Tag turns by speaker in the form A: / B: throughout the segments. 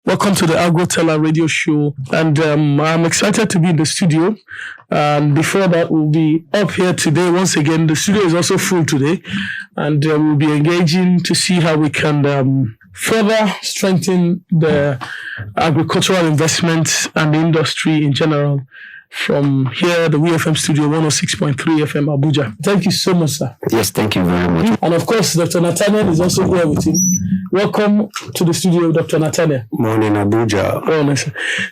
A: Welcome to the AgroTeller radio show. And I'm excited to be in the studio. And before that, we'll be up here today. Once again, the studio is also full today. And we'll be engaging to see how we can further strengthen the agricultural investment and the industry in general from here, the WFM studio, 106.3 FM Abuja. Thank you so much, sir.
B: Yes, thank you very much.
A: And of course, Dr. Nathaniel is also here with him. Welcome to the studio, Dr. Nathaniel.
B: Morning, Abuja.
A: Oh, nice.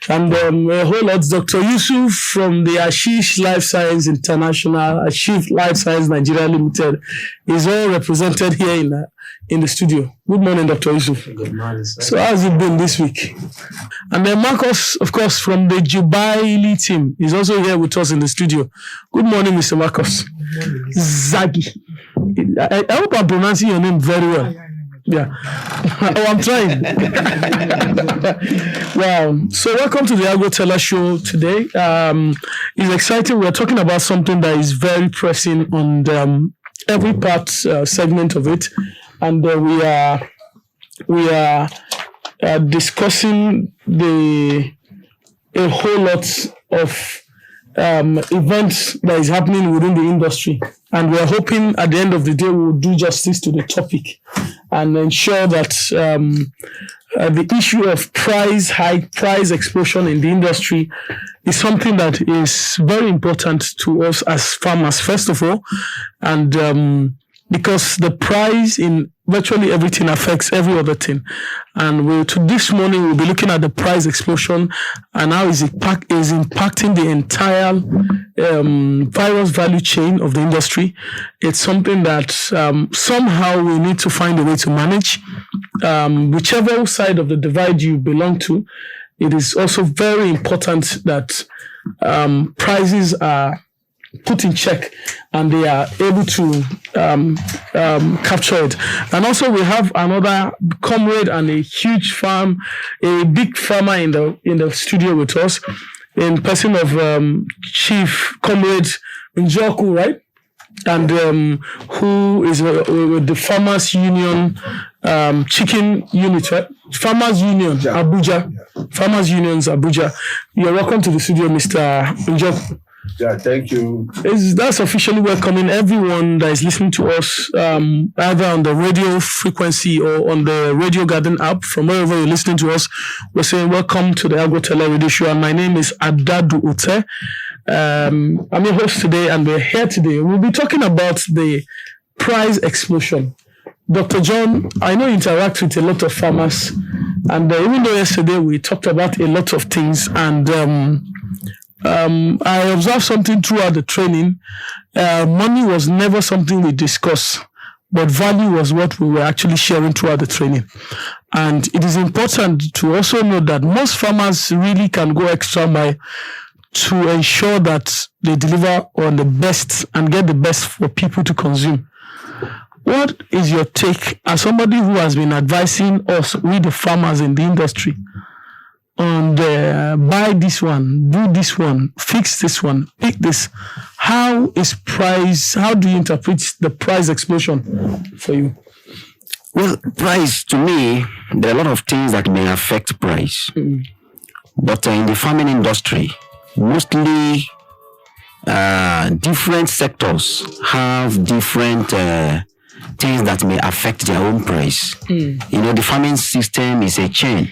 A: And a whole lot, Dr. Yusuf from the Ashish Life Science International, Ashish Life Science Nigeria Limited, is all represented here in the studio. Good morning, Dr. Yusuf.
B: Good morning, sir.
A: So how's it been this week? And then Marcus, of course, from the Jubaili team, is also here with us in the studio. Good morning, Mr. Marcus.
C: Good morning.
A: Zagi. I hope I'm pronouncing your name very well. Yeah. Oh, I'm trying. Wow. So welcome to the AgroTeller show today. It's exciting. We're talking about something that is very pressing on every part segment of it. And we are discussing a whole lot of events that is happening within the industry. And we are hoping at the end of the day we'll do justice to the topic and ensure that the issue of high price explosion in the industry is something that is very important to us as farmers, first of all, and because the price in virtually everything affects every other thing. And this morning we'll be looking at the price explosion and how is impacting the entire virus value chain of the industry. It's something that somehow we need to find a way to manage. Whichever side of the divide you belong to, it is also very important that prices are put in check and they are able to capture it. And also we have another comrade and a big farmer in the studio with us, in person of Chief Comrade Njoku, right? And who is with the Farmers Union chicken unit, right? Farmers Union Abuja. Farmers Unions Abuja. You're welcome to the studio, Mr. Njoku.
C: Yeah, thank you.
A: That's officially welcoming everyone that is listening to us, either on the radio frequency or on the Radio Garden app, from wherever you're listening to us. We're saying welcome to the AgroTeller radio show, and my name is Adadu Ute. I'm your host today, and we're here today. We'll be talking about the price explosion. Dr. John, I know you interact with a lot of farmers, and even though yesterday we talked about a lot of things, and I observed something throughout the training. Money was never something we discussed, but value was what we were actually sharing throughout the training. And it is important to also know that most farmers really can go extra mile to ensure that they deliver on the best and get the best for people to consume. What is your take as somebody who has been advising us, we the farmers in the industry, on buy this one, do this one, fix this one, pick this? How do you interpret the price explosion for you?
B: Well, price, to me, there are a lot of things that may affect price. But in the farming industry, mostly different sectors have different things that may affect their own price. The farming system is a chain.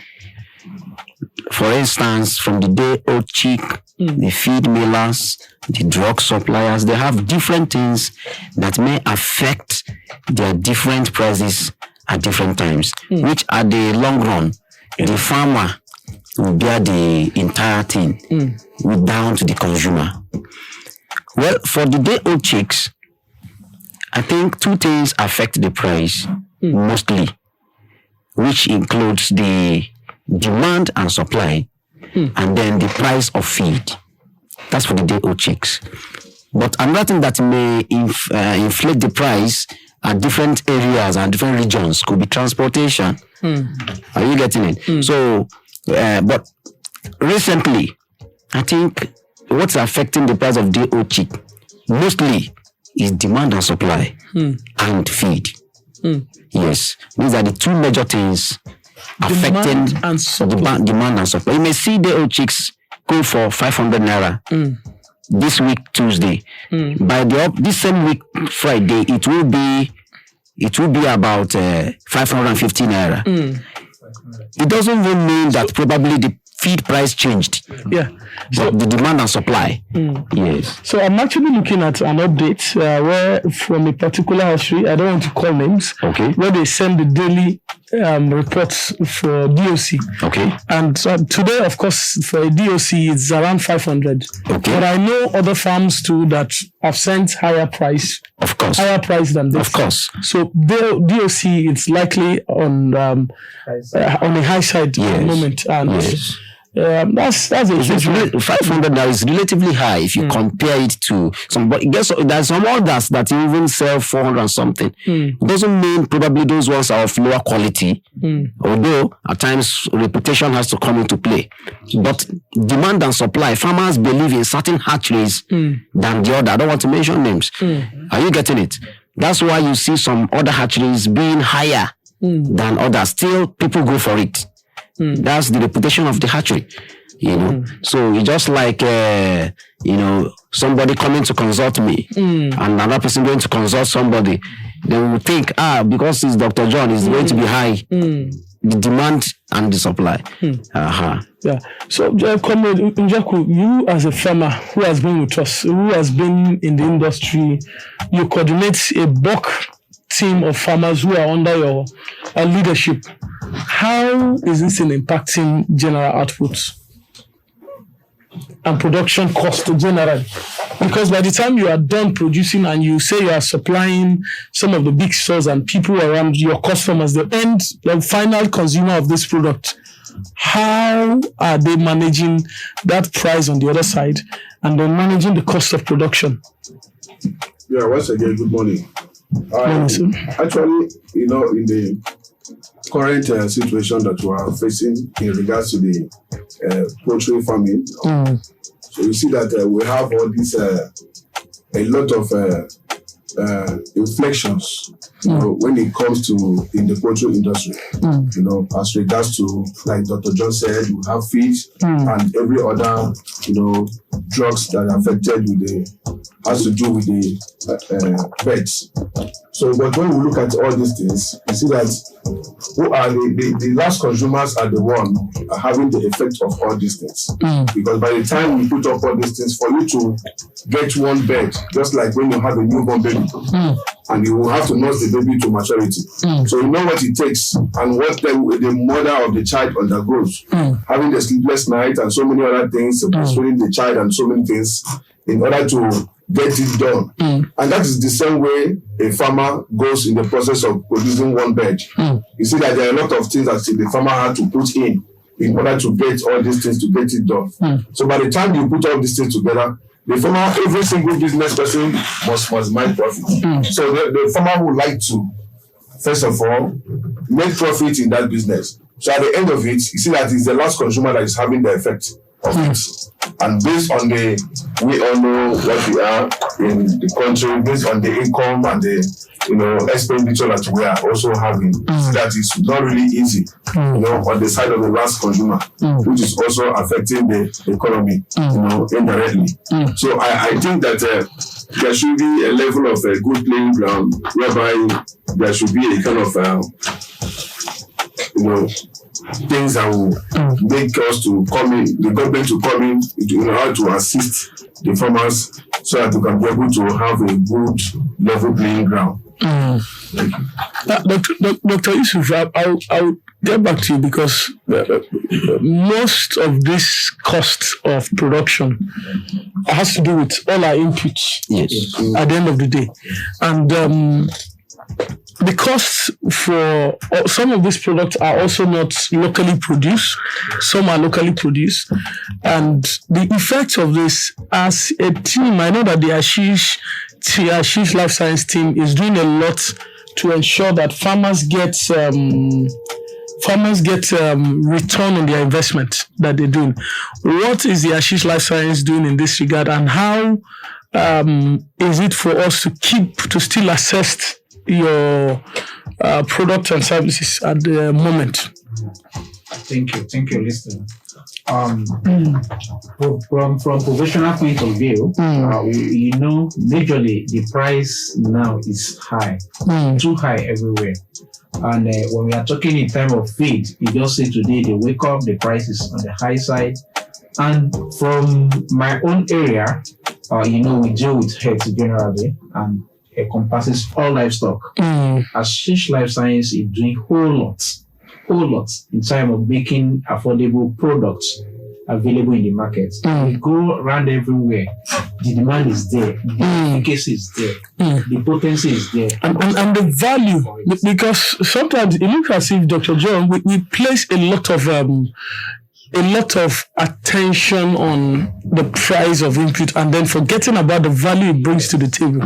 B: For instance, from the day-old chick, the feed millers, the drug suppliers, they have different things that may affect their different prices at different times, which at the long run, the farmer will bear the entire thing down to the consumer. Well, for the day-old chicks, I think two things affect the price mostly, which includes the demand and supply, and then the price of feed. That's for the day-old chicks. But another thing that may inflate the price at different areas and different regions could be transportation. Are you getting it? So, but recently, I think what's affecting the price of day-old chick mostly is demand and supply and feed. Yes, these are the two major things affecting
A: Demand and supply.
B: demand and supply. You may see the old chicks go for 500 naira this week Tuesday. By this same week Friday, it will be about 550 naira. It doesn't even mean that probably the feed price changed.
A: Yeah.
B: So the demand and supply. Yes.
A: So I'm actually looking at an update where from a particular hatchery, I don't want to call names,
B: Okay.
A: where they send the daily reports for DOC.
B: Okay.
A: And so today, of course, for a DOC, it's around 500.
B: Okay.
A: But I know other farms too that have sent higher price
B: Of course.
A: than this.
B: Of course.
A: So the DOC, it's likely on a high side at the
B: Yes.
A: moment, and
B: Yes.
A: that's a huge one.
B: 500 now is relatively high if you compare it to some. But guess there's some others that even sell 400 and something. It doesn't mean probably those ones are of lower quality. Although at times reputation has to come into play. But demand and supply, farmers believe in certain hatcheries than the other. I don't want to mention names. Are you getting it? That's why you see some other hatcheries being higher than others. Still, people go for it. That's the reputation of the hatchery, you know. So it's just like somebody coming to consult me and another person going to consult somebody. They will think, because it's Dr. John, it's going to be high. The demand and the supply.
A: Yeah. So, Comrade Njaku, you as a farmer who has been with us, who has been in the industry, you coordinate a bulk team of farmers who are under your leadership. How is this impacting general output and production cost generally? Because by the time you are done producing and you say you are supplying some of the big stores and people around your customers, the final consumer of this product, how are they managing that price on the other side and then managing the cost of production?
C: Yeah, once again, good morning. Actually, in the current situation that we are facing in regards to the poultry farming, so you see that we have all these a lot of inflections when it comes to in the poultry industry. As regards to, like Dr. John said, we have feed and every other drugs that are affected with has to do with the pets. So, but when we look at all these things, you see that who are the last consumers are the one having the effect of all these things. Because by the time we put up all these things, for you to get one bed, just like when you have a newborn baby, and you will have to nurse the baby to maturity. So you know what it takes and what the mother of the child undergoes. Having the sleepless night and so many other things, breastfeeding the child and so many things in order to get it done. And that is the same way a farmer goes in the process of producing one bed. You see that there are a lot of things that the farmer had to put in order to get all these things to get it done. So by the time you put all these things together, the farmer, every single business person must maximize profit. So the farmer would like to, first of all, make profit in that business. So at the end of it, you see that it's the last consumer that is having the effect of it. And based on we all know what we are in the country, based on the income and the expenditure that we are also having, that is not really easy, on the side of the last consumer, which is also affecting the economy, indirectly. So I think that there should be a level of a good playing ground whereby there should be a kind of things that will make us to come in, the government to come in order to assist the farmers so that we can be able to have a good level playing ground.
A: Dr. Yusuf, I'll get back to you because most of this cost of production has to do with all our inputs at the end of the day. And the costs for some of these products are also not locally produced. Some are locally produced. And the effect of this, as a team, I know that the Ashish Life Science team is doing a lot to ensure that farmers get return on their investment that they're doing. What is the Ashish Life Science doing in this regard, and how is it for us to still assess your products and services at the moment?
D: Thank you, listener. From professional point of view, majorly the price now is high, too high everywhere. And when we are talking in time of feed, you just say today they wake up, the price is on the high side. And from my own area, we deal with health generally, and it encompasses all livestock. As Fish Life Science is doing whole lot in time of making affordable products available in the market. We go around everywhere. The demand is there. The efficacy is there. The potency is there.
A: And the value, because sometimes it looks as if, Dr. John, we place a lot of attention on the price of input and then forgetting about the value it brings to the table.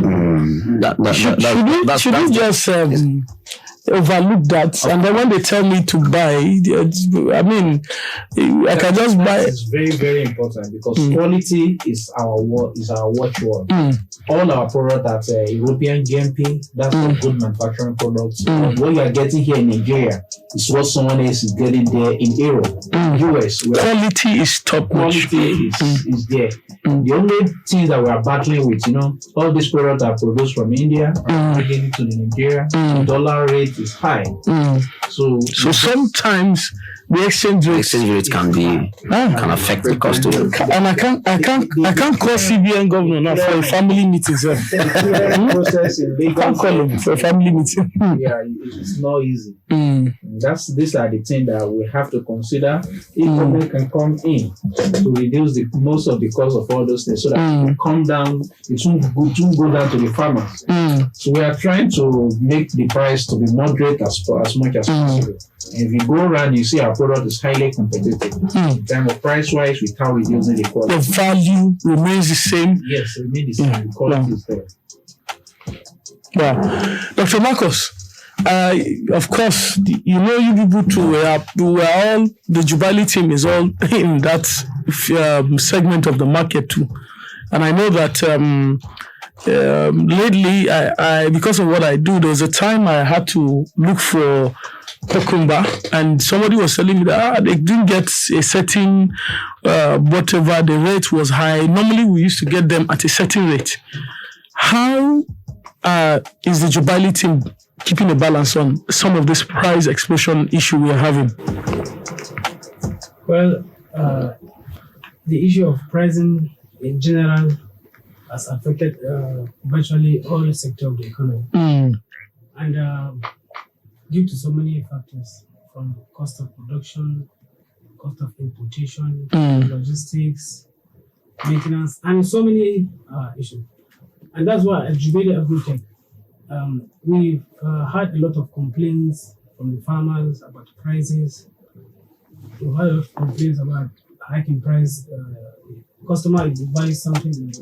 A: Should we just overlook that? And then when they tell me to buy, I can just buy.
D: It's very, very important because quality is our watchword. All our products are European GMP. That's a good manufacturing product. What you are getting here in Nigeria is what someone else is getting there in Europe, US.
A: Quality is top notch.
D: Quality is there. The only thing that we are battling with, all these products are produced from India, are getting to the Nigeria. Dollar rate is high. So
A: sometimes the exchange
B: rate can affect the cost of it.
A: And I can't call CBN governor now for a family meeting, sir. I can't call him for a family meeting.
D: Yeah, it's not easy. These are the things that we have to consider. If government can come in to reduce most of the cost of all those things, so that it will come down, it won't go down to the farmers. So we are trying to make the price to be moderate as much as possible. And if you go around, you see our product is highly competitive in terms of price wise without reducing the quality.
A: The value remains the same.
D: Yes, it remains the same. The quality is there.
A: Yeah. Dr. Marcus, of course, you people too, we are all, the Jubali team is all in that segment of the market too. And I know that lately, I because of what I do, there was a time I had to look for cucumber, and somebody was telling me that they didn't get a certain whatever, the rate was high. Normally, we used to get them at a certain rate. How is the Jubali team keeping a balance on some of this price explosion issue we are having?
E: Well, the issue of pricing in general has affected virtually all sectors of the economy. And due to so many factors, from cost of production, cost of importation, logistics, maintenance, and so many issues. And that's why at Jubali Agritech, we've had a lot of complaints from the farmers about prices. We've had a lot of complaints about hiking price. Customer buys something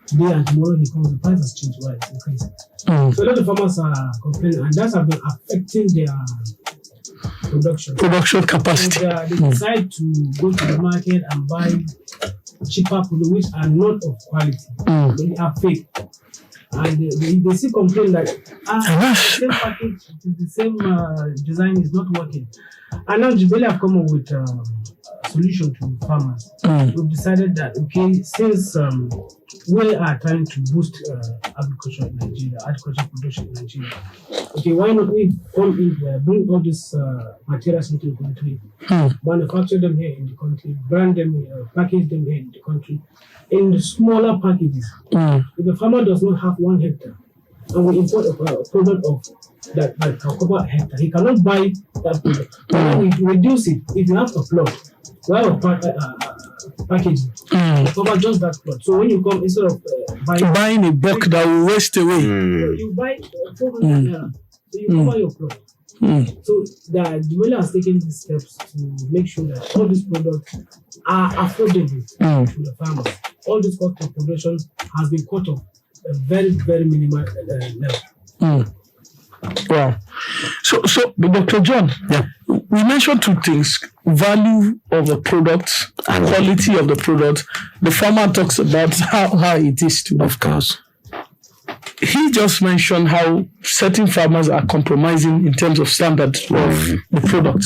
E: today and tomorrow he comes, the price has changed, why it's increasing. So a lot of farmers are complaining, and that has been affecting their production
A: capacity.
E: And, they decide to go to the market and buy cheaper products which are not of quality. They are fake. And they still complain that the same package, the same design is not working. And now Jubali have come up with a solution to farmers. We've decided that, since we are trying to boost agriculture in Nigeria, agriculture production in Nigeria, why not we come in there, bring all these materials into the country, manufacture them here in the country, brand them here, package them here in the country, in the smaller packages. If the farmer does not have 1 hectare, and we import a product of that can cover a hectare, he cannot buy that product. But we reduce it. If you have a plot, we have a packaging, cover just that plot. So when you come, instead of
A: buying a bulk that will waste away,
E: you buy 400 naira, so you cover your plot. So the Jubali has taken these steps to make sure that all these products are affordable to the farmers. All this cost of production has been cut off a very, very minimal level.
A: Wow. So, Dr. John, we mentioned 2 things: value of the product, quality of the product. The farmer talks about how it is too.
B: Of course.
A: he just mentioned how certain farmers are compromising in terms of standard of the product.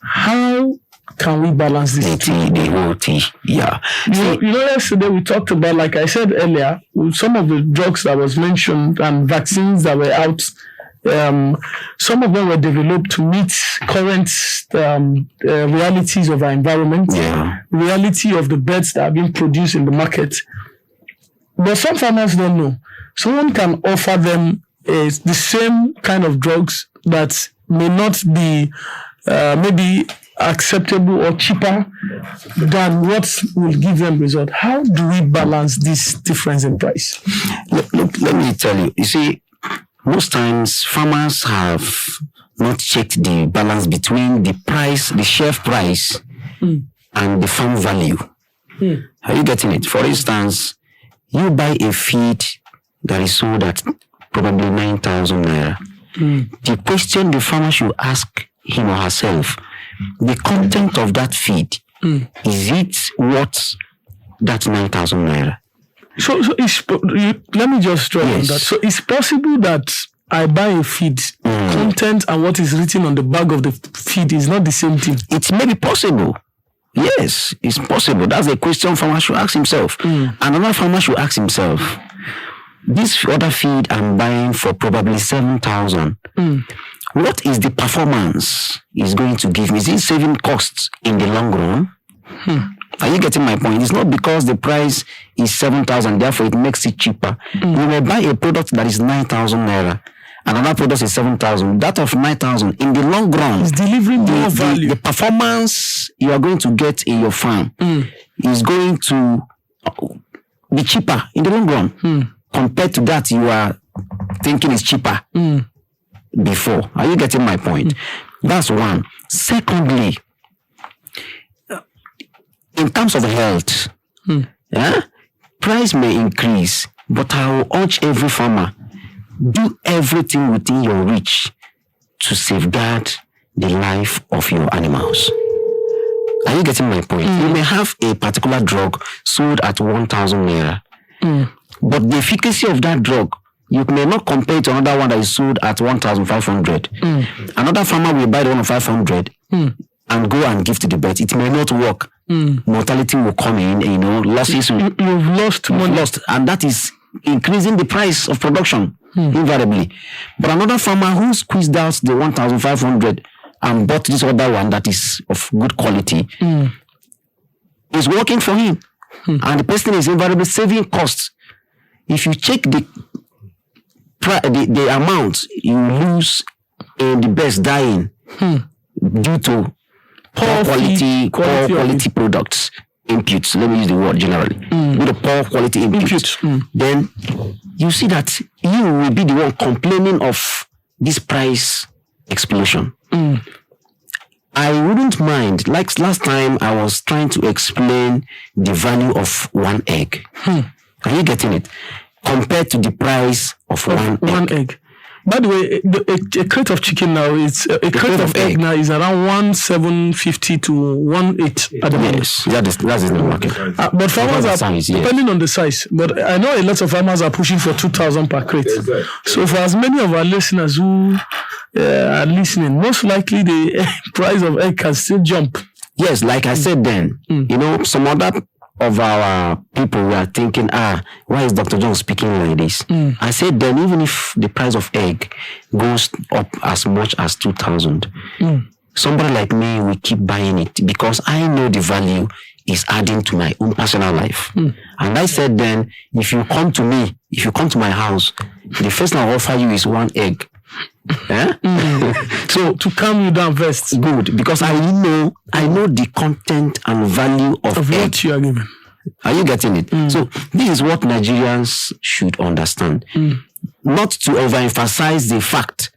A: How can we balance this?
B: The whole thing, yeah.
A: Yesterday we talked about, like I said earlier, some of the drugs that was mentioned and vaccines that were out. Some of them were developed to meet current realities of our environment, reality of the birds that are being produced in the market. But some farmers don't know. Someone can offer them the same kind of drugs that may not be maybe acceptable or cheaper than what will give them result. How do we balance this difference in price?
B: Look, let me tell you. You see, most times farmers have not checked the balance between the price, the shelf price, and the farm value. Are you getting it? For instance, you buy a feed that is sold at probably 9,000 naira. The question the farmer should ask him or herself, the content of that feed, is it worth that 9,000 naira?
A: So let me just draw on that. So it's possible that I buy a feed, content and what is written on the bag of the feed is not the same thing.
B: It may be possible. Yes, it's possible. That's a question farmer should ask himself. Another farmer should ask himself, this other feed I'm buying for probably 7,000. What is the performance it's going to give me? Is it saving costs in the long run? Are you getting my point? It's not because the price is 7,000, therefore it makes it cheaper. You may buy a product that is 9,000 naira. Another product is 7,000. That of 9,000, in the long run,
A: is delivering more value.
B: The performance you are going to get in your farm is going to be cheaper in the long run compared to that you are thinking is cheaper before. Are you getting my point? That's one. Secondly, in terms of health, price may increase, but I will urge every farmer, do everything within your reach to safeguard the life of your animals. Are you getting my point? You may have a particular drug sold at 1,000 naira, but the efficacy of that drug, you may not compare it to another one that is sold at 1,500. Another farmer will buy the one of 500 and go and give to the vet. It may not work. Mortality will come in, losses will...
A: You've lost money.
B: And that is increasing the price of production, invariably. But another farmer who squeezed out the 1,500 and bought this other one that is of good quality is working for him. And the person is invariably saving costs. If you check the amount you lose in the best dying due to poor quality products, inputs, let me use the word generally, with the poor quality inputs, then you see that you will be the one complaining of this price explosion. I wouldn't mind, like last time I was trying to explain the value of one egg. Are you getting it? Compared to the price of one egg.
A: By the way, a crate of chicken now is a crate of egg now is around 1,750 to 1,800 at the moment.
B: Yes, that is the market.
A: But farmers are
B: size,
A: depending on the size. But I know a lot of farmers are pushing for 2,000 per crate.
C: Exactly.
A: So for as many of our listeners who are listening, most likely the price of egg can still jump.
B: Yes, like I said then, some other of our people were thinking, why is Dr. John speaking like this? I said then, even if the price of egg goes up as much as 2,000, somebody like me will keep buying it because I know the value is adding to my own personal life. And I said then, if you come to my house, the first thing I'll offer you is one egg.
A: So to calm you down first.
B: Good, because I know the content and value of egg.
A: What you are given.
B: Are you getting it? So this is what Nigerians should understand. Not to overemphasize the fact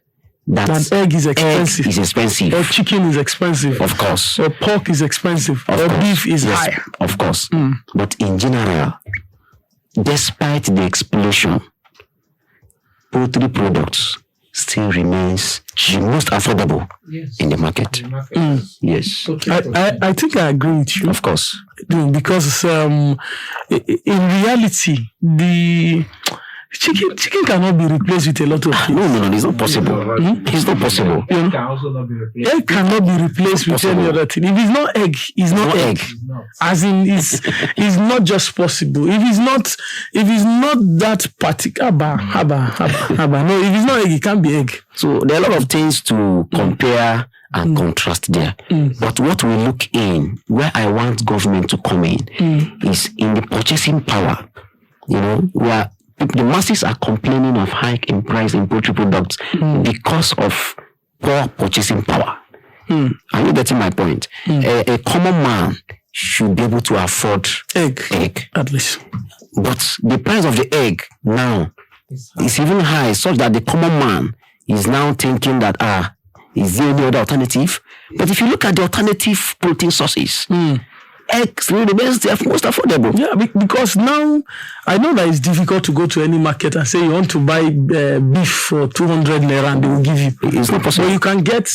B: that
A: egg is expensive. Or chicken is expensive.
B: Of course.
A: Or pork is expensive. Or beef is high.
B: Of course. But in general, despite the explosion, poultry products still remains the most affordable in the market. Yes.
A: I think I agree with you.
B: Of course.
A: Because in reality, the chicken cannot be replaced with a lot of things.
B: No, it's not possible. It's not possible.
D: Egg can also not be replaced.
A: Egg cannot be replaced with any other thing. If it's not egg, it's not egg.
D: It's not.
A: As in, it's not just possible. If it's not that particular, no, if it's not egg, it can't be egg.
B: So there are a lot of things to compare and contrast there. But what we look in, where I want government to come in, is in the purchasing power. You know, where the masses are complaining of hike in price in poultry products because of poor purchasing power. Are you getting my point? A common man should be able to afford egg
A: at least.
B: But the price of the egg now is even high, such that the common man is now thinking that is there any other alternative? But if you look at the alternative protein sources, eggs really remains the most affordable.
A: Yeah, because now I know that it's difficult to go to any market and say you want to buy beef for 200 naira and they will give you.
B: It's not possible.
A: But you can get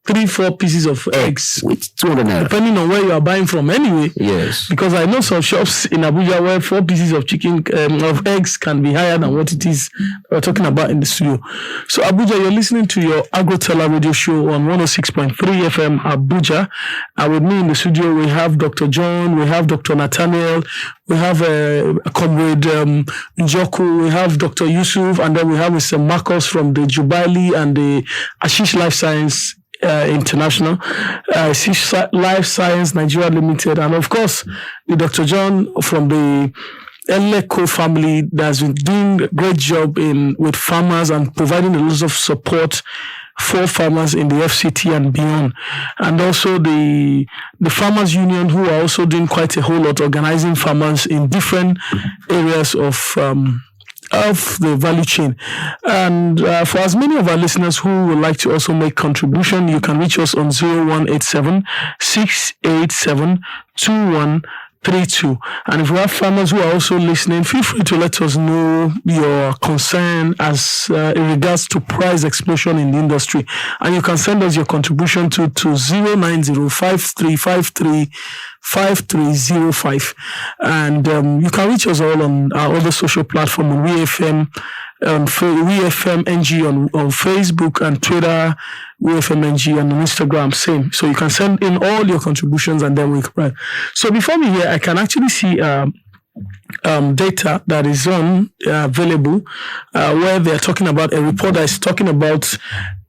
A: 3-4 pieces of eggs
B: with 200 naira,
A: depending on where you are buying from anyway.
B: Yes.
A: Because I know some shops in Abuja where 4 pieces of chicken of eggs can be higher than what it is we're talking about in the studio. So Abuja, you're listening to your AgroTeller radio show on 106.3 FM Abuja. And with me in the studio we have Dr. John, we have Dr. Nathaniel, we have Comrade Njoku, we have Dr. Yusuf, and then we have Mr. Marcos from the Jubilee and the Ashish Life Science International, Life Science Nigeria Limited, and of course the Dr. John from the Eleko family that's been doing a great job with farmers and providing a lot of support for farmers in the FCT and beyond, and also the Farmers Union, who are also doing quite a whole lot, organizing farmers in different areas of the value chain. And for as many of our listeners who would like to also make contribution, you can reach us on 0187 687 2132. And if we have farmers who are also listening, feel free to let us know your concern as in regards to price explosion in the industry. And you can send us your contribution to 09053335305. And you can reach us all on our other social platform on WeFM, WeFMNG on Facebook and Twitter, WeFMNG, and on Instagram, same. So you can send in all your contributions and then we can write. So before we hear, I can actually see data that is available where they're talking about a report that is talking about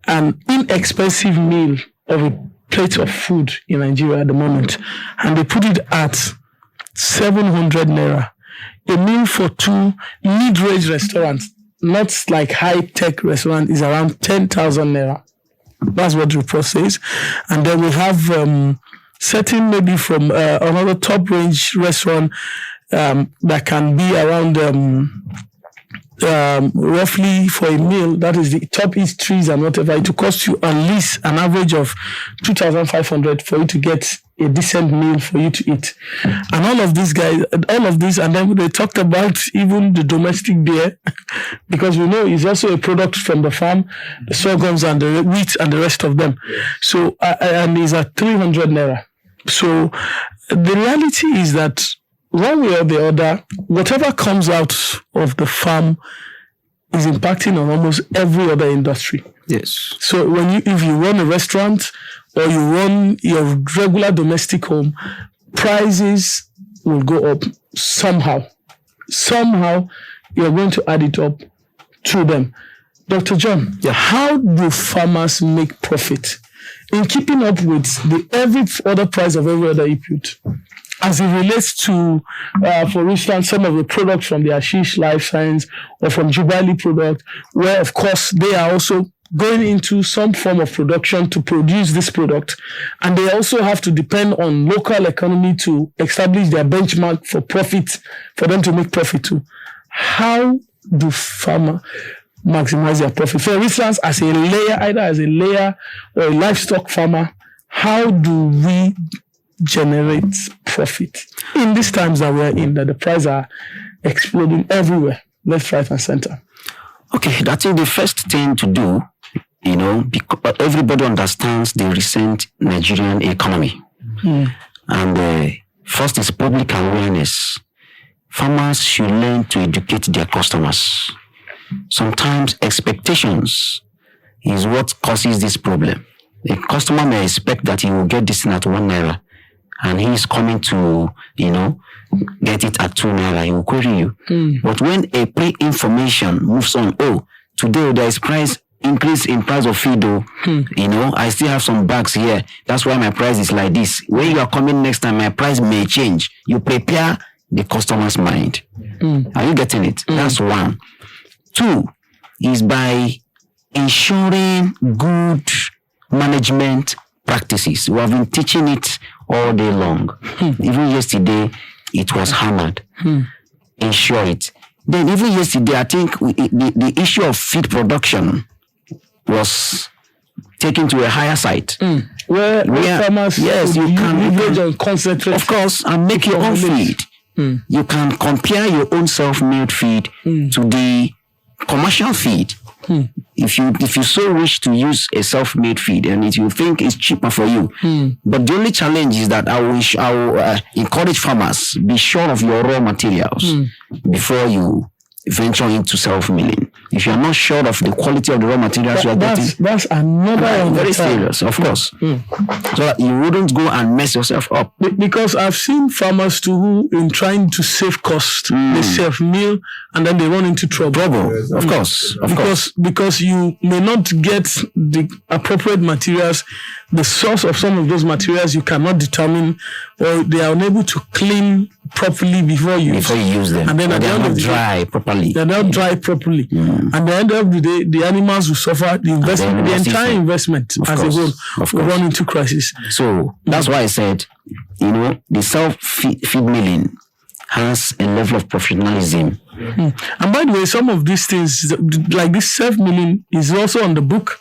A: an inexpensive meal of a plate of food in Nigeria at the moment, and they put it at 700 naira. A meal for 2 mid-range restaurants, not like high-tech restaurant, is around 10,000 naira. That's what the report says. And then we have certain maybe from another top-range restaurant that can be around roughly for a meal, that is the top East trees and whatever, it will cost you at least an average of 2,500 for you to get a decent meal for you to eat. And all of these guys, and then they talked about even the domestic beer, because we know it's also a product from the farm, the sorghums and the wheat and the rest of them. So, and it's at 300 naira. So the reality is that one way or the other, whatever comes out of the farm is impacting on almost every other industry.
B: Yes.
A: So if you run a restaurant or you run your regular domestic home, prices will go up somehow. Somehow you're going to add it up to them. Dr. John, how do farmers make profit in keeping up with every other price of every other input? As it relates to, for instance, some of the products from the Ashish Life Science or from Jubilee product, where of course they are also going into some form of production to produce this product, and they also have to depend on local economy to establish their benchmark for profit, for them to make profit too. How do farmers maximize their profit? For instance, as a layer, either as a layer or a livestock farmer, how do we generate profit in these times that we're in, that the prices are exploding everywhere, left, right, and center?
B: Okay, I think the first thing to do, because everybody understands the recent Nigerian economy. And first is public awareness. Farmers should learn to educate their customers. sometimes expectations is what causes this problem. A customer may expect that he will get this thing at 1 naira, and he is coming to, get it at 2 naira. He will query you. But when a pre-information moves on, today there is price increase in price of feed, I still have some bags here. That's why my price is like this. When you are coming next time, my price may change. You prepare the customer's mind. Are you getting it? That's one. 2 is by ensuring good management practices. We have been teaching it all day long. Even yesterday, it was hammered. Ensure it. Then even yesterday, I think the issue of feed production was taken to a higher side.
A: Where farmers
B: you can
A: leverage on concentrate.
B: Of course, and make your own feed. You can compare your own self-made feed to the commercial feed. If you so wish to use a self-made feed and if you think it's cheaper for you, but the only challenge is that I will encourage farmers, be sure of your raw materials before you venture into self-milling. If you are not sure of the quality of the raw materials you are getting,
A: that's another one.
B: Very serious, of course. So that you wouldn't go and mess yourself up.
A: Because I've seen farmers too who, in trying to save cost, they self-mill and then they run into trouble.
C: Yes,
B: Of course.
A: Because you may not get the appropriate materials, the source of some of those materials you cannot determine, or they are unable to clean properly before you
B: use them.
A: And then at the end of the
B: dry properly.
A: They're not dry properly. And at the end of the day, the animals will suffer the investment, the entire investment as a whole will run into crisis.
B: So that's why I said, the self-feed milling has a level of professionalism.
A: And by the way, some of these things, like this self-milling, is also on the book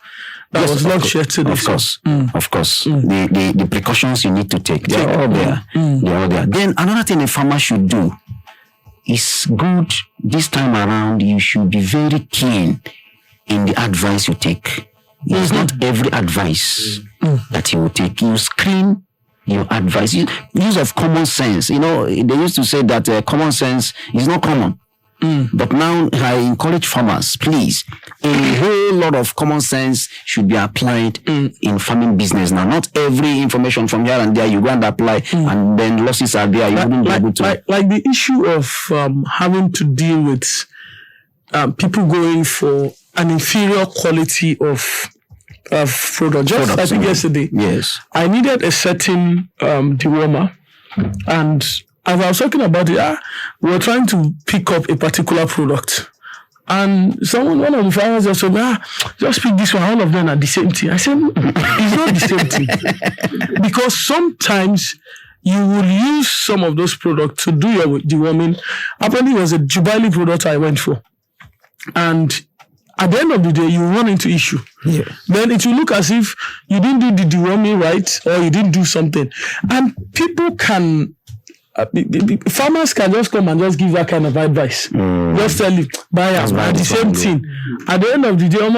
A: that was launched yesterday.
B: Of course. The precautions you need to take, they're all there. They're all there. Then another thing a farmer should do is good this time around. You should be very keen in the advice you take. It's not every advice that you will take. You screen your advice. Use of common sense. They used to say that common sense is not common. But now I encourage farmers, please, a whole lot of common sense should be applied in farming business now. Not every information from here and there you go and apply and then losses are there. You wouldn't be able to.
A: Like the issue of having to deal with people going for an inferior quality of product. I think yesterday,
B: yes, I
A: needed a certain dewormer, and as I was talking about it, we were trying to pick up a particular product. And one of the farmers just said, just pick this one, all of them are the same thing. I said, it's not the same thing. Because sometimes you will use some of those products to do your deworming. Apparently, it was a Jubilee product I went for. And at the end of the day, you run into issue.
B: Yeah.
A: Then it will look as if you didn't do the deworming right, or you didn't do something. And people can... farmers can just come and just give that kind of advice. Just tell you, buy the same thing. At the end of the day,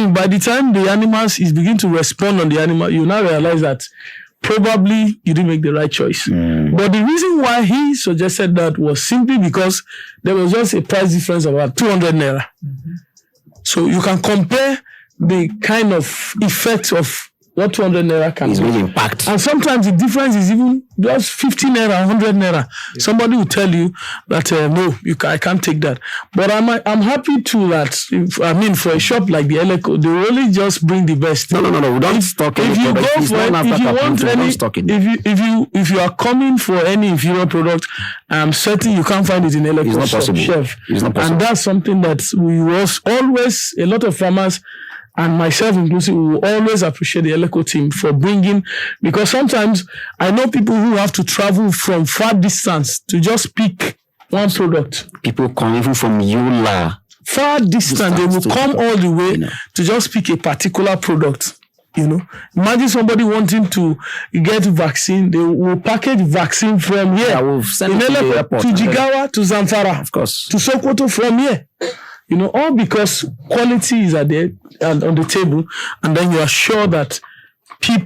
A: by the time the animals is begin to respond on the animal, you now realize that probably you didn't make the right choice. But the reason why he suggested that was simply because there was just a price difference of about 200 naira. So you can compare the kind of effect of what 200 naira can
B: is
A: do.
B: really impact.
A: And sometimes the difference is even just 50 naira, 100 naira. Yeah. Somebody will tell you that, no, I can't take that. But I'm happy to that. For a shop like the Eleco, they will only just bring the best.
B: No, we don't stock any product.
A: If you are coming for any inferior product, I'm certain you can't find it in Eleco.
B: It's not possible.
A: Chef.
B: It's not possible.
A: And that's something that we was always, a lot of farmers, and myself inclusive, we will always appreciate the Eleco team for bringing, because sometimes I know people who have to travel from far distance to just pick one product.
B: People come even from Yola.
A: Far distance, they will come all the way to just pick a particular product. Imagine somebody wanting to get vaccine, they will package vaccine from here.
B: We'll send it to the airport,
A: to Jigawa, to Zamfara,
B: of course,
A: to Sokoto from here. All because quality is on the table, and then you are sure that you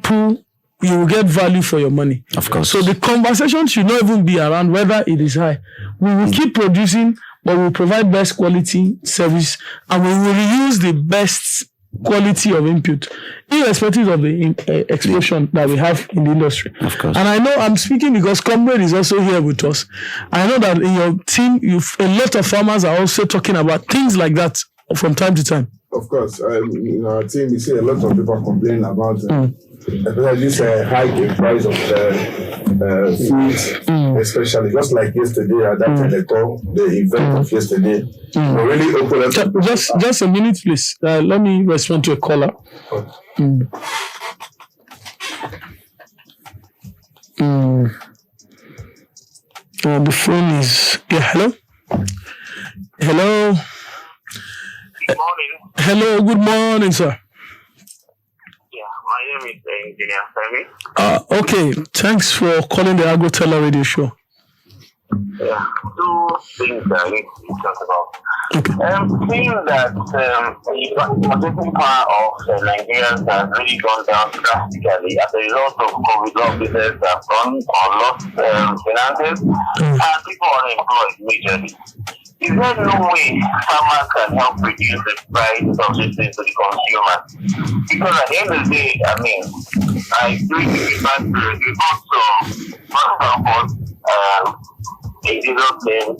A: will get value for your money.
B: Of course.
A: So the conversation should not even be around whether it is high. We will keep producing, but we'll provide best quality service, and we will reuse the best quality of input, irrespective of the explosion that we have in the industry.
B: Of course.
A: And I know I'm speaking because Comrade is also here with us. I know that in your team, a lot of farmers are also talking about things like that from time to time.
C: Of course, in our team, we see a lot of people complaining about this hike in price of food, especially just like yesterday at that telecom, the event of yesterday. We really opened up.
A: Just a minute, please. Let me respond to a caller. The phone is hello. Hello.
F: Good morning.
A: Hello. Good morning, sir.
F: Yeah, my name is Engineer Femi.
A: Okay. Thanks for calling the AgroTeller radio show.
F: Yeah, two things that I need to talk about.
A: Okay.
F: Seeing that the purchasing power of Nigerians has really gone down drastically as a result of COVID, lot of businesses have gone or lost finances, and people are unemployed majorly. Is there no way farmers can help reduce the price of this thing to the consumer? Because at the end of the day, I mean, I agree with you back to the also one of a little thing.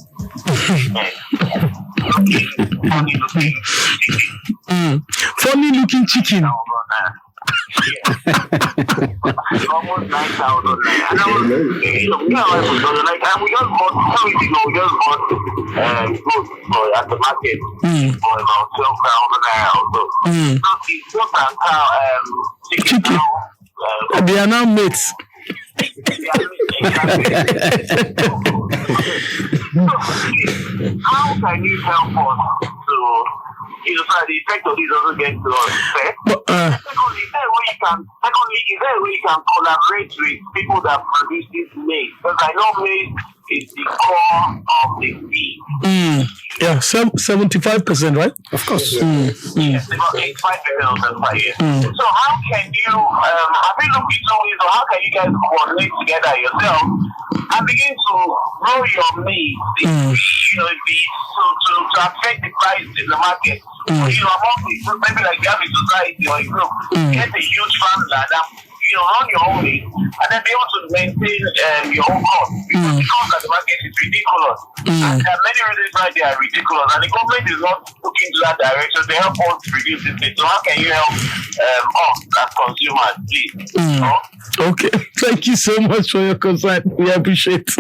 A: Funny looking chicken.
F: Almost 9,000. And I was, like, and we just bought 2 weeks ago. We just bought goods at the market for about 12,000 naira or so. So it's just as how chicken now.
A: They are now mates.
F: How can you help us to, so the effect of this doesn't get to us first? Secondly, is there a way you can collaborate with people that produce this maize? Because I know maize is the core of the feed.
A: Yeah, 75%, right?
B: Of course.
F: Yes, about 85% of the fire. So how can you, have you looked into it, or how can you guys coordinate together yourself and begin to grow your maize, to affect the price in the market? Among the, maybe like you have a society or a group, get a huge farmland and run your own maize, and then be able to maintain your own cost. Because the cost at the market is ridiculous. And there are many reasons why they are ridiculous, and the government is not looking to that direction to help us reduce this. So how can you help us as consumers, please?
A: Okay, thank you so much for your concern. We appreciate.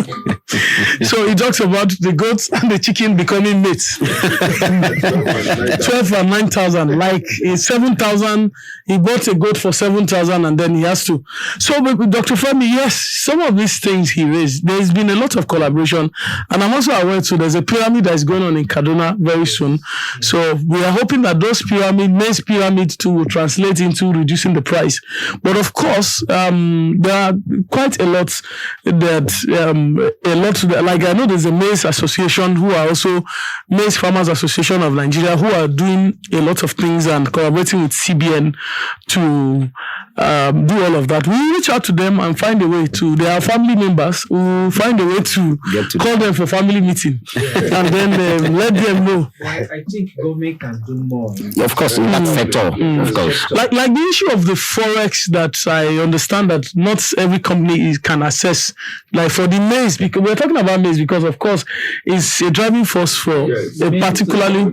A: So he talks about the goats and the chicken becoming mates. 12 and 9,000, like 7,000. He bought a goat for 7,000, and then he has to. So, Dr. Femi, yes, some of these things he raised, there's been a lot of collaboration, and I'm also aware too. There's a pyramid that is going on in Kaduna very soon. So we are hoping that those maize pyramid too will translate into reducing the price. But of course, there are quite a lot like I know there's a maize association who are also Maize Farmers Association of Nigeria who are doing a lot of things and collaborating with CBN to do all of that. We reach out to them and find a way to, they are family members who find a way to call them for family meeting and then let them know.
D: I think government can do more.
B: Of course, in that sector. Of course.
A: Like the issue of the forex that I understand that not every company can access. Like for the maize, because we're talking about maize because of course it's a driving force for a particularly.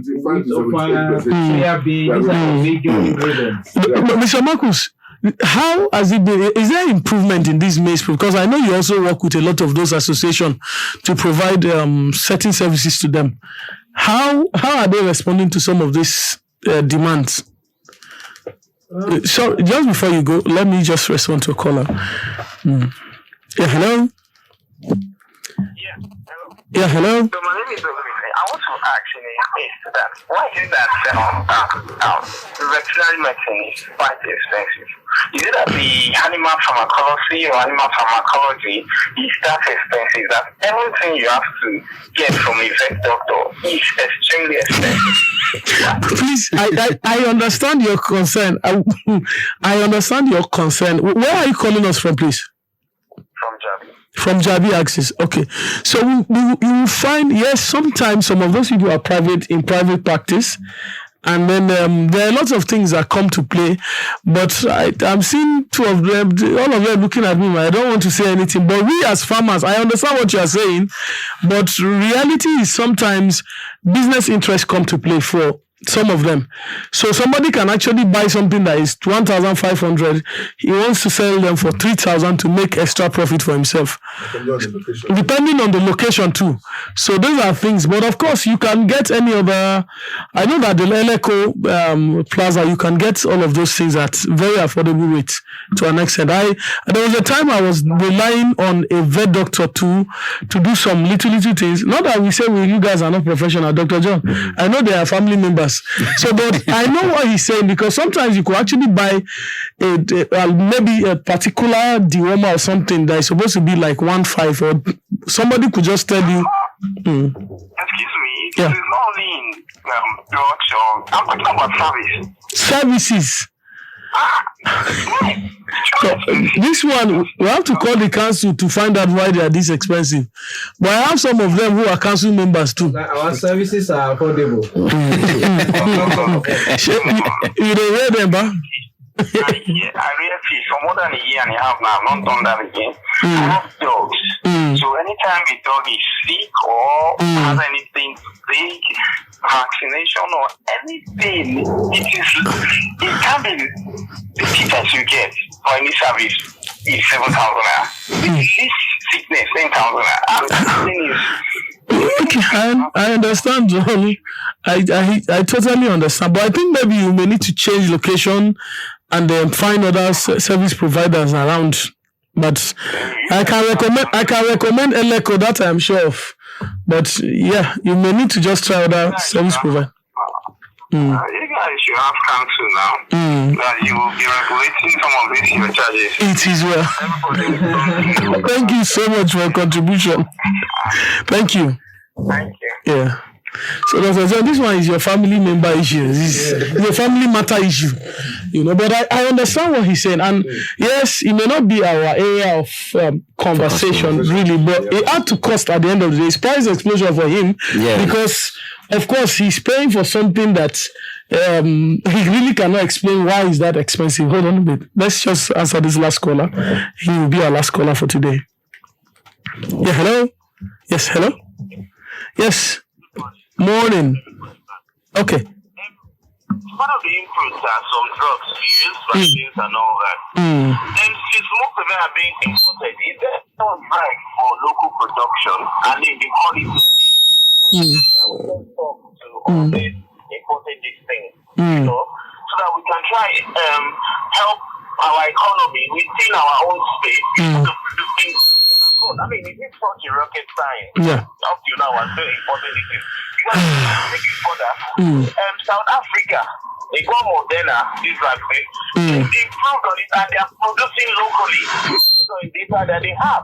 A: Mr. Marcus, how has it been? Is there improvement in this maize? Because I know you also work with a lot of those associations to provide certain services to them. How are they responding to some of these demands? So just before you go, let me just respond to a caller. Yeah, hello. Yeah, hello.
F: So my name is I want to ask that why is it that veterinary medicine is quite expensive? Is it that the animal pharmacology or animal pharmacology is that expensive that everything you have to get from a vet doctor is extremely expensive?
A: Please, I understand your concern. I understand your concern. Where are you calling us from, please?
F: From Jabi.
A: From Jabi Axis. Okay. So you will find, yes, sometimes some of those people are in private practice. And then there are lots of things that come to play. But I'm seeing two of them, all of them looking at me. I don't want to say anything. But we as farmers, I understand what you are saying. But reality is sometimes business interests come to play for some of them. So somebody can actually buy something that is 1,500. He wants to sell them for 3,000 to make extra profit for himself. Depending on the location too. So those are things. But of course, you can get any other. I know that the Eleko Plaza, you can get all of those things at very affordable rates to an extent. There was a time I was relying on a vet doctor to do some little things. Not that we say you guys are not professional, Dr. John. I know they are family members. So, but I know what he's saying, because sometimes you could actually buy maybe a particular dewormer or something that is supposed to be like 1.5, or somebody could just tell you.
F: Excuse me,
A: Yeah.
F: it's not only in drugs. I'm talking about
A: Services. So, this one, we have to call the council to find out why they are this expensive. But I have some of them who are council members too.
D: Our services are affordable.
A: You don't hear them, but
F: I really feel for more than a year and a half now, I've not done that again. I have dogs. So anytime a dog is sick or has anything big, vaccination or anything, it can be the cheapest you get for any service is 7,000 naira. The least sickness 10,000 naira.
A: okay, I understand, John. I totally understand, but I think maybe you may need to change location and then find other service providers around. But I can recommend Eleko, that I'm sure of. But yeah, you may need to just try other service providers.
F: You guys should have council now. That you will be regulating some of these your charges.
A: It is well. Thank you so much for your contribution. Thank you.
F: Thank you.
A: Yeah. So Dr. John, this one is your family member issue. It's a family matter issue, But I understand what he's saying, and yes, it may not be our area of conversation really, but it had to cost at the end of the day. It's price explosion for him because, of course, he's paying for something that he really cannot explain why is that expensive. Hold on a bit. Let's just answer this last caller. He will be our last caller for today. Yeah. Hello. Yes. Hello. Yes. Morning. Okay.
F: One of the inputs are some drugs used, vaccines and all that. And since most of them are being imported, is there no drive for local production and then the quality to always importing these things, so that we can try help our economy within our own space to produce things that we can afford. I mean, it is such a rocket science.
A: Yeah.
F: Up to now, I'm still importing these things. Because take it further, South Africa, they got Moderna, this vaccine, they improved on it and they are producing locally. So in data that they have.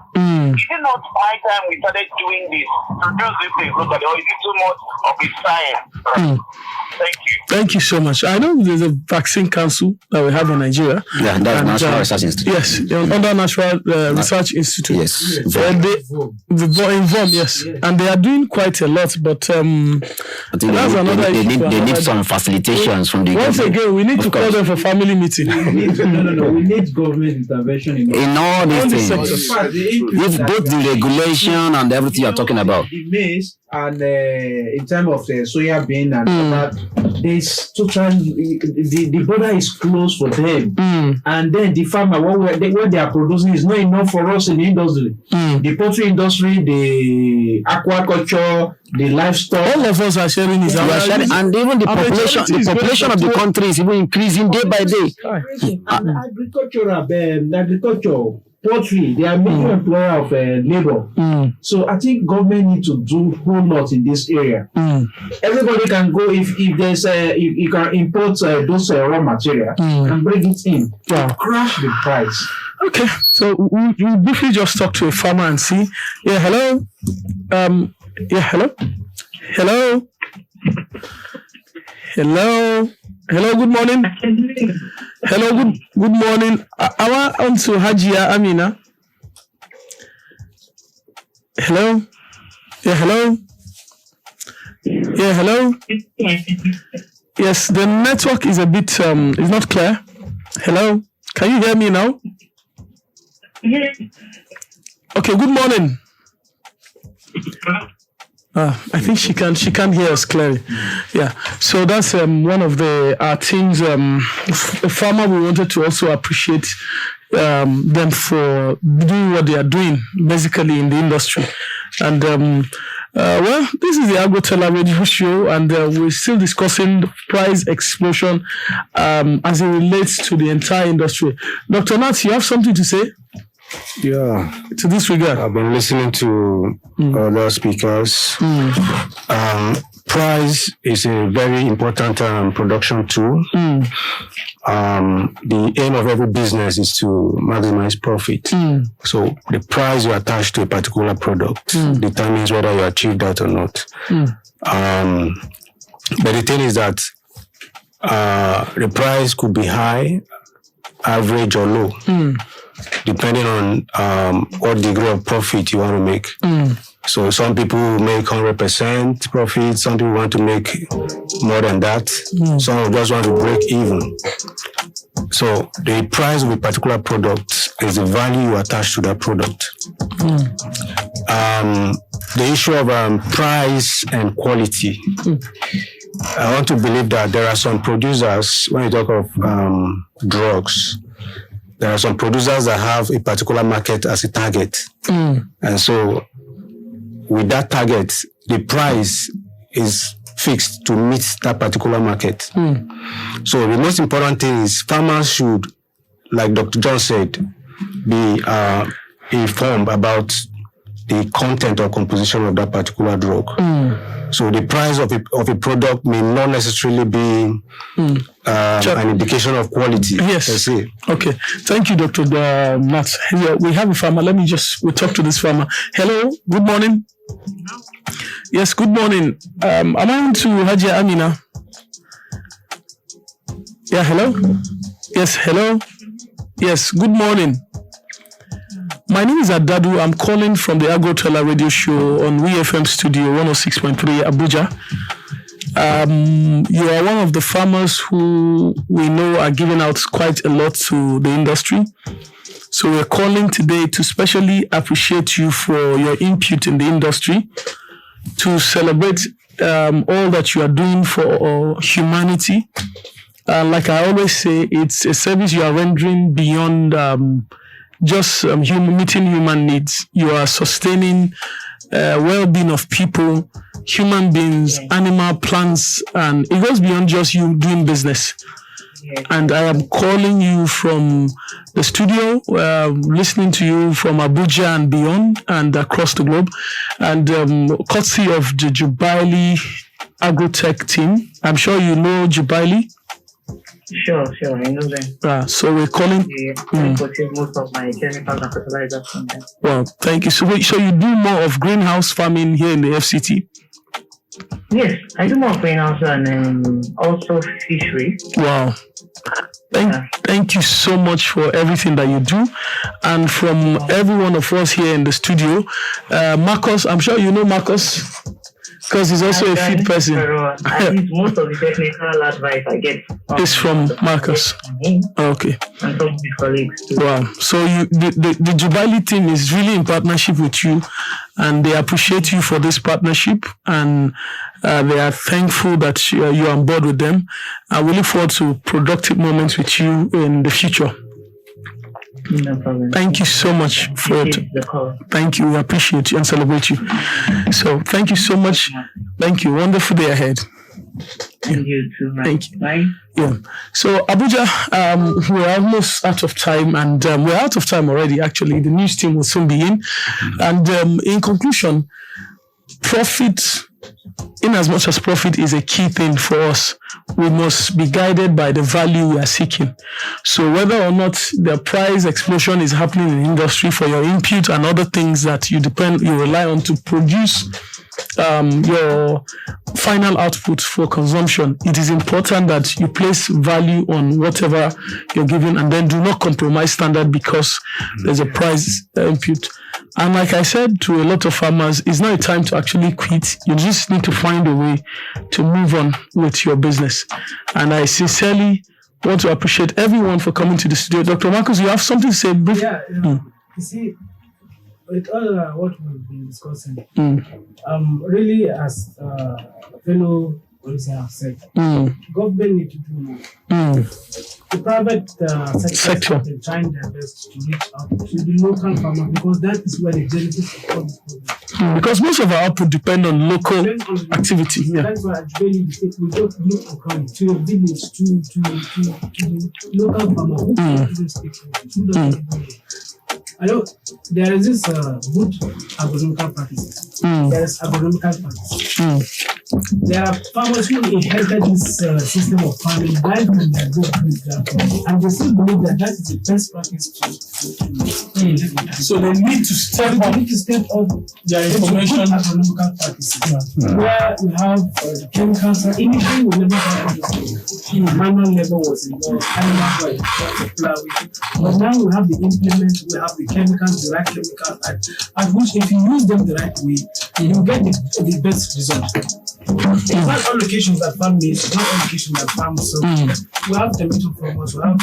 F: Is it not high time we started doing this? Produce these things locally, or is it too much of a science? Thank you.
A: Thank you so much. I know there's a vaccine council that we have in Nigeria.
B: Yeah, that's National Research Institute.
A: Yes, under National Research Institute.
B: Yes.
A: Inform, yes. And they are doing quite a lot, but
B: I think
A: that's another issue.
B: They need some facilitations from the
A: Once
B: government.
A: again, we need to call them for family meeting.
D: No. We need government intervention
B: In all these things.
A: sectors.
B: With both the regulation and everything you're talking about.
D: The maize and in terms of the soya bean and that, there's total the border is closed for them, and then the farmer what they are producing is not enough for us in the industry. The poultry industry, the aquaculture, the livestock.
A: All of us are sharing this.
B: And even the population of the country is even increasing day by day.
D: And agriculture, poultry, they are major employer of labor. So I think government need to do a whole lot in this area. Everybody can go if there's if you can import those raw material and bring it in. Crash the price.
A: Okay, so we'll briefly just talk to a farmer and see. Yeah, hello. Hello, good morning. Hello, good morning. I want on to Hajia Amina. Hello? Yeah, hello? Yeah, hello? Yes, the network is a bit, is not clear. Hello? Can you hear me now?
G: Yes.
A: Okay, good morning. I think she can't hear us clearly. Yeah, so that's one of our teams. A farmer, we wanted to also appreciate them for doing what they are doing, basically in the industry. And well, this is the AgroTeller Radio Show, and we're still discussing the price explosion as it relates to the entire industry. Dr. Nat, you have something to say?
H: Yeah.
A: To this regard,
H: I've been listening to other speakers. Price is a very important production tool. The aim of every business is to maximize profit. So the price you attach to a particular product determines whether you achieve that or not. But the thing is that the price could be high, average, or low. Depending on what degree of profit you want to make. So some people make 100% profit, some people want to make more than that, some just want to break even. So the price of a particular product is the value you attach to that product. The issue of price and quality. I want to believe that there are some producers, when you talk of drugs, there are some producers that have a particular market as a target. And so with that target, the price is fixed to meet that particular market. So the most important thing is farmers should, like Dr. John said, be informed about the content or composition of that particular drug. So the price of a product may not necessarily be an indication of quality.
A: Yes.
H: Per se.
A: Okay. Thank you, Dr. Nat. Yeah, we have a farmer. We'll talk to this farmer. Hello. Good morning. Yes, good morning. Am I on to Hajia Amina? Yeah, hello? Yes, hello? Yes, good morning. My name is Adadu. I'm calling from the AgroTeller Radio Show on WeFM Studio 106.3 Abuja. You are one of the farmers who we know are giving out quite a lot to the industry. So we're calling today to specially appreciate you for your input in the industry, to celebrate all that you are doing for humanity. Like I always say, it's a service you are rendering beyond just meeting human needs. You are sustaining well-being of people, human beings, animal, plants, and it goes beyond just you doing business. And I am calling you from the studio, listening to you from Abuja and beyond and across the globe. And courtesy of the Jubaili Agrotech team. I'm sure you know Jubaili.
G: Sure, I know them.
A: So we're calling.
G: I purchase most of my chemicals and fertilizers from them.
A: Well, thank you. So you do more of greenhouse farming here in the FCT?
G: Yes, I do more greenhouse and also fishery.
A: Wow. Thank you so much for everything that you do. And from every one of us here in the studio, Marcus, I'm sure you know Marcus, because he's also a feed person.
G: At least most of the technical advice I get
A: is from Marcus. Okay.
G: And from his colleagues too.
A: Wow. So the Jubaili team is really in partnership with you, and they appreciate you for this partnership, and they are thankful that you're on board with them. And we look forward to productive moments with you in the future.
G: No problem.
A: Thank you so much for it. Thank you. We appreciate you and celebrate you. So thank you so much. Thank you. Wonderful day ahead.
G: And you too, man.
A: Thank you.
G: Bye.
A: Yeah. So Abuja, we're almost out of time, and we're out of time already. Actually, the news team will soon be in. And in conclusion, profit, in as much as profit is a key thing for us, we must be guided by the value we are seeking. So whether or not the price explosion is happening in the industry for your input and other things that you rely on to produce your final output for consumption, it is important that you place value on whatever you're giving and then do not compromise standard because there's a price input. And like I said to a lot of farmers, it's not a time to actually quit. You just need to find a way to move on with your business. And I sincerely want to appreciate everyone for coming to the studio. Dr. Marcus, you have something to say briefly?
E: Yeah, you see, with all what we've been discussing, really as fellow policy have said, government need to do more. The private sector have been trying their best to reach out to the local farmer because that is where the benefits of all this program.
A: Because most of our output depend on local activity. Yeah.
E: That's why I really think we don't look across to your village, to the local farmer who doesn't speak English, who doesn't even know. I know there is this good agronomical practices. There is agronomical practices. There are farmers who inherited this system of farming right from their great-great-grandparents, and they still believe that that is the best practice to
A: So they need to step up
E: their
A: information.
E: Agronomical practices where we have the chemicals. Initially, we never had this. Manual labor was involved, animals were involved, but now we have the implements, we have the chemicals, the right chemicals, at which if you use them the right way, you get the best result. It's not all locations that farm meat, it's not all locations that farm so we have tomato farmers, we have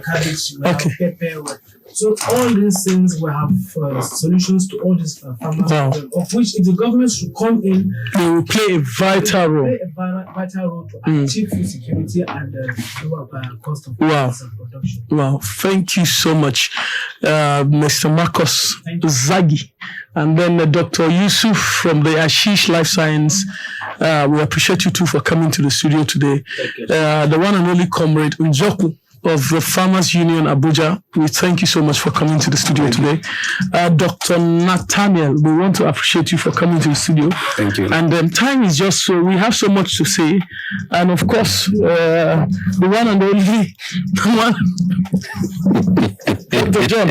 E: cabbage, we have pepper. So all these things we have solutions to all these farmers, of which if the government should come in,
A: they will play a vital role.
E: To achieve food security and lower cost of production.
A: Wow, thank you so much, Mr. Marcus Zagi, and then Dr. Yusuf from the Ashish Life Science. We appreciate you too for coming to the studio today. The one and only comrade Njoku of the Farmers Union Abuja, we thank you so much for coming to the studio today. Dr. Nathaniel, we want to appreciate you for coming to the studio.
H: Thank you.
A: And time is just so, we have so much to say. And of course, the one and only, Dr. John,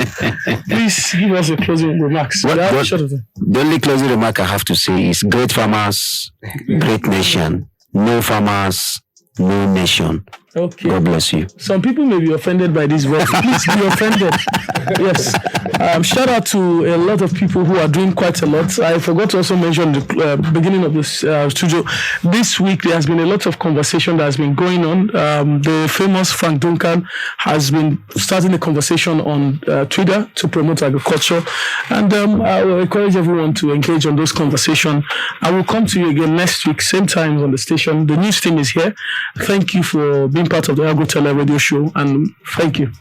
A: please give us a closing remarks.
B: The only closing remark I have to say is great farmers, great nation. No farmers, no nation.
A: Okay.
B: God bless you.
A: Some people may be offended by this word. Please be offended. Yes. Shout out to a lot of people who are doing quite a lot. I forgot to also mention the beginning of this studio. This week there has been a lot of conversation that has been going on. The famous Frank Duncan has been starting a conversation on Twitter to promote agriculture. And I will encourage everyone to engage on those conversations. I will come to you again next week, same time on the station. The news team is here. Thank you for being part of the AgroTele radio show, and thank you.